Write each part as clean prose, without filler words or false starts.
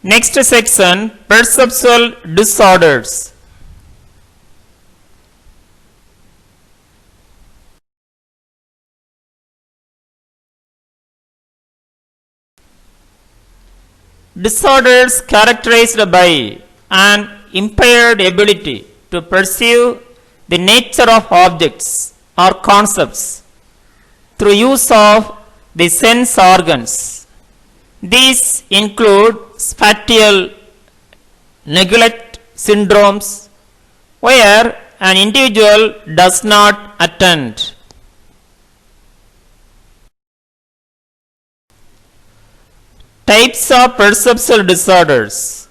Next section, perceptual disorders. Disorders characterized by an impaired ability to perceive the nature of objects or concepts through use of the sense organs. These include spatial neglect syndromes, where an individual does not attend. Types of perceptual disorders: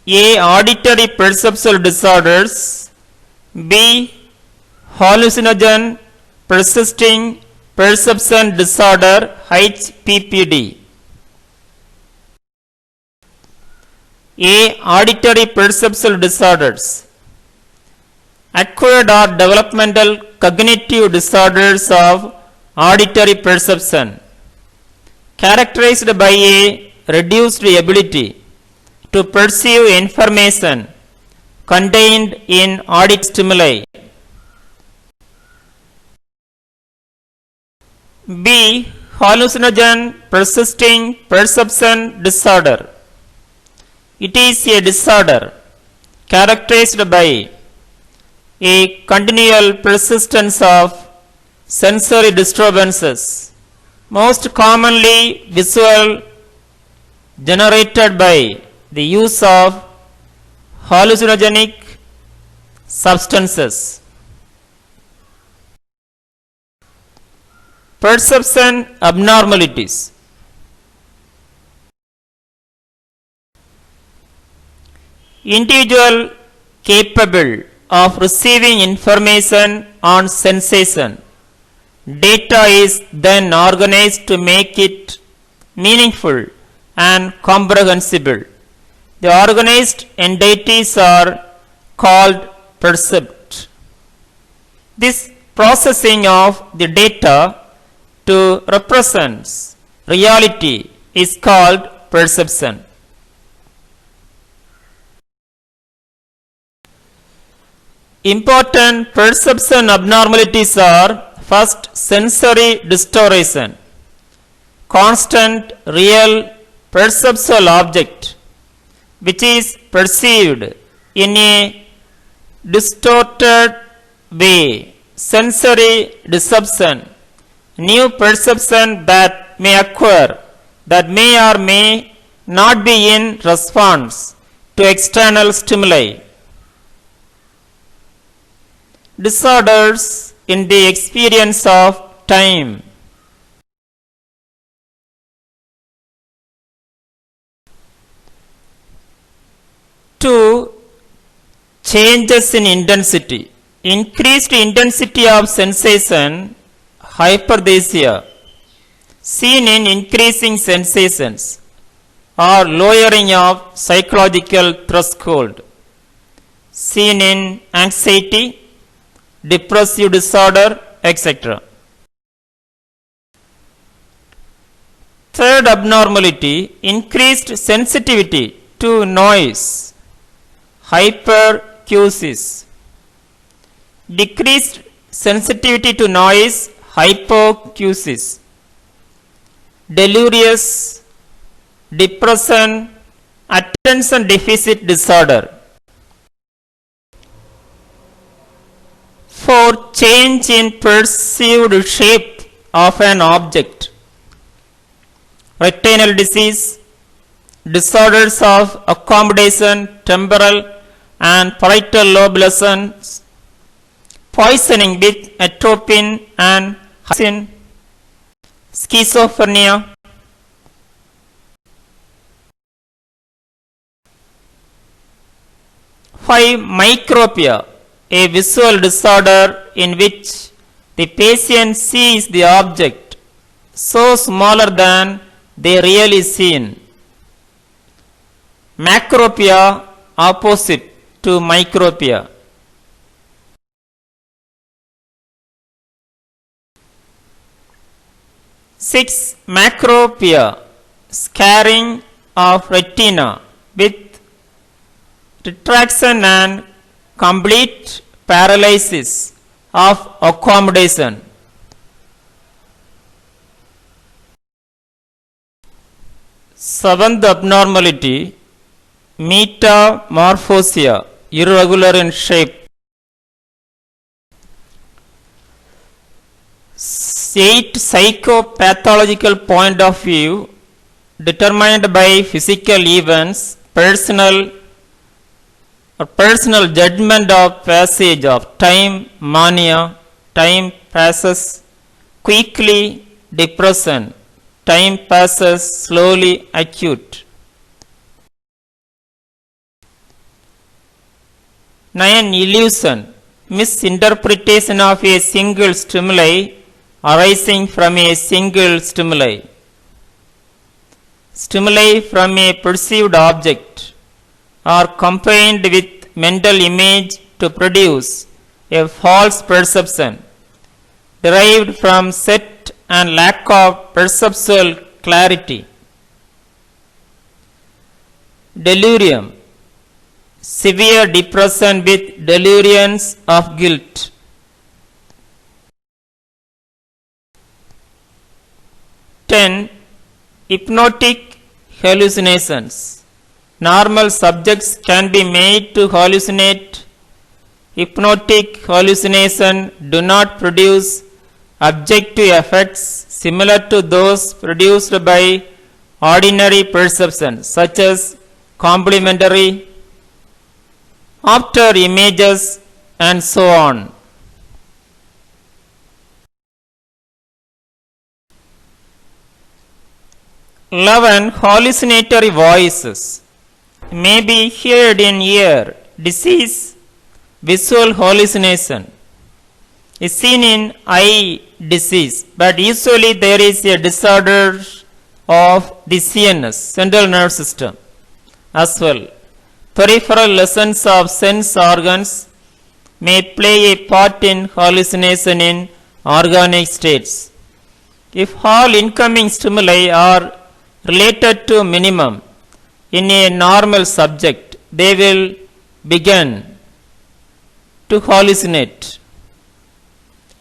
A. Auditory perceptual disorders. B. Hallucinogen persisting perception disorder HPPD. A. Auditory perceptual disorders. Acquired or developmental cognitive disorders of auditory perception, characterized by a reduced ability to perceive information contained in auditory stimuli. B. Hallucinogen persisting perception disorder. It is a disorder characterized by a continual persistence of sensory disturbances, most commonly visual, generated by the use of hallucinogenic substances. Perception abnormalities. Individual capable of receiving information on sensation. Data is then organized to make it meaningful and comprehensible. The organized entities are called percept. This processing of the data to represent reality is called perception. Important perception abnormalities are: first, sensory distortion, constant real perceptual object which is perceived in a distorted way, sensory deception, new perception that may occur that may or may not be in response to external stimuli. Disorders in the experience of time. Two, changes in intensity. Increased intensity of sensation, hyperthesia, seen in increasing sensations, or lowering of psychological threshold, seen in anxiety, depressive disorder, etc. Third abnormality, increased sensitivity to noise, hyperacusis, decreased sensitivity to noise, hypoacusis, delirious, depression, attention deficit disorder. For change in perceived shape of an object, retinal disease, disorders of accommodation, temporal and parietal lobe lesions, poisoning with atropine and hyoscine, schizophrenia. Five, myopia, a visual disorder in which the patient sees the object so smaller than they really seen. Macropia, opposite to myopia. Six, macropia, scaring of retina with retraction and complete paralysis of accommodation. Seventh abnormality, metamorphosia, irregular in shape. Eight psychopathological point of view determined by physical events, personal judgment of passage of time, mania, time passes quickly, depression, time passes slowly, acute. 9. Illusion, misinterpretation of a single stimuli arising from a single stimuli. Stimuli from a perceived object are combined with mental image to produce a false perception derived from set and lack of perceptual clarity. Delirium, severe depression with deliriums of guilt. 10. Hypnotic hallucinations. Normal subjects can be made to hallucinate. Hypnotic hallucination do not produce objective effects similar to those produced by ordinary perception, such as complementary, after images, and so on. 11. Hallucinatory voices may be heard in ear disease. Visual hallucination is seen in eye disease, but usually there is a disorder of the CNS, central nervous system, as well. Peripheral lessons of sense organs may play a part in hallucination in organic states. If all incoming stimuli are related to minimum in a normal subject, they will begin to hallucinate.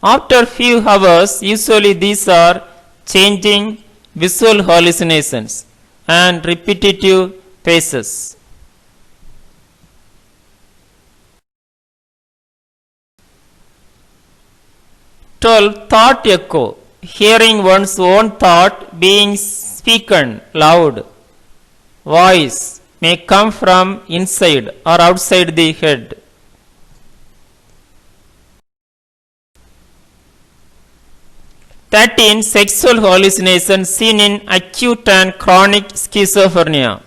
After few hours, usually these are changing visual hallucinations and repetitive phases. 12. Thought echo, hearing one's own thought being spoken loud. Voice may come from inside or outside the head. 13. Sexual hallucinations seen in acute and chronic schizophrenia.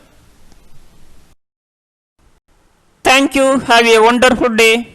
Thank you. Have a wonderful day.